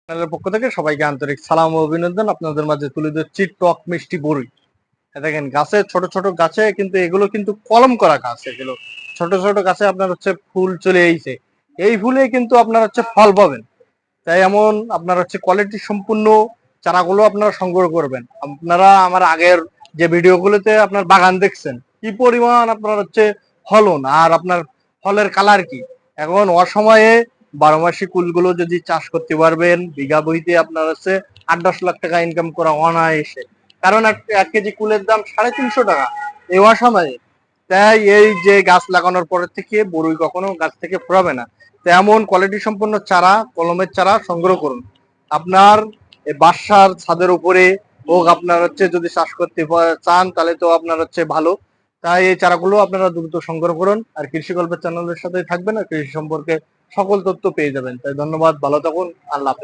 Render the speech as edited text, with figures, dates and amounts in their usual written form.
চ্যানেলের পক্ষ থেকে সবাইকে আন্তরিক সালাম ও অভিনন্দন। আপনাদের মাঝে তুলে ধরছি টক মিষ্টি বরই। দেখেন গাছে ছোট ছোট গাছে কিন্তু এগুলো কিন্তু কলম করা গাছ। এগুলো ছোট ছোট গাছে আপনার হচ্ছে ফুল চলে এইছে, এই ফুলে কিন্তু আপনার হচ্ছে ফল পাবেন। তাই এমন আপনার হচ্ছে কোয়ালিটি সম্পূর্ণ চারাগুলো আপনারা সংগ্রহ করবেন। আপনারা আমার আগের যে ভিডিওগুলোতে আপনার বাগান দেখছেন কি পরিমাণ আপনার হচ্ছে ফলন আর আপনার ফলের কালার কি। এখন অসময়ে 12 মাসি কুলগুলো যদি চাষ করতে পারবেন, বিঘা বইতে আপনার হচ্ছে 8-10 লাখ টাকা ইনকাম করা অনায়াসে। কারণ এক কেজি কুলের দাম 350 টাকা এই অসময়ে। তাই এই যে গাছ লাগানোর পরের থেকে বরই কখনো গাছ থেকে ফুরাবে না। তেমন কোয়ালিটি সম্পন্ন চারা, কলমের চারা সংগ্রহ করুন। আপনার বাসার ছাদের উপরে হোক, আপনার হচ্ছে যদি চাষ করতে চান তাহলে তো আপনার হচ্ছে ভালো। তাই এই চারাগুলো আপনারা দ্রুত সংগ্রহ করুন আর কৃষি গল্পের চ্যানেলের সাথে থাকবেন আর কৃষি সম্পর্কে সকল তথ্য পেয়ে যাবেন। তাই ধন্যবাদ, ভালো থাকুন, আল্লাহ হাফেজ।